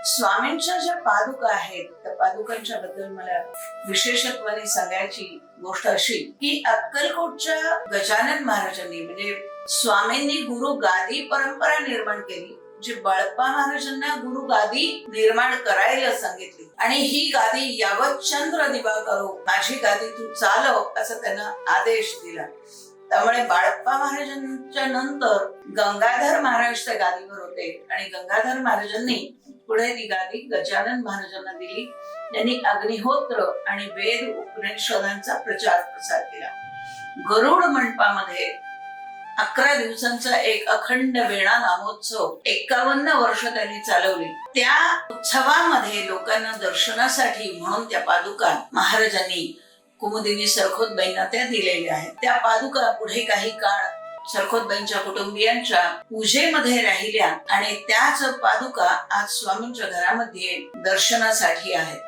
स्वामींच्या ज्या पादुका आहेत त्या पादुकांच्या बद्दल मला विशेषत्वाने सांगायची गोष्ट अशी की अक्कलकोटच्या गजानन महाराजांनी म्हणजे स्वामींनी गुरु गादी परंपरा निर्माण केली, जे बाळप्पा महाराजांना गुरु गादी निर्माण करायला सांगितली आणि ही गादी यावत चंद्र दिवा करो, माझी गादी तू चालव असं त्यांना आदेश दिला. त्यामुळे बाळप्पा महाराजांच्या नंतर गंगाधर महाराज त्या गादीवर होते आणि गंगाधर महाराजांनी पुढे ती गादी गजानन महाराजांना दिली. त्यांनी अग्निहोत्र आणि वेद उपनिषदांचा प्रचार प्रसार केला. गरुड मंडपामध्ये 11 दिवसांचा एक अखंड वीणा नामोत्सव 51 वर्ष त्यांनी चालवली. त्या उत्सवामध्ये लोकांना दर्शनासाठी म्हणून त्या पादुका महाराजांनी कुमुदिनी सरखोतबाईंना त्या दिलेल्या आहेत. त्या पादुका पुढे काही काळ सरखोतबाईंच्या कुटुंबियांच्या पूजेमध्ये राहिल्या आणि त्याच पादुका आज स्वामींच्या घरामध्ये दर्शनासाठी आहेत.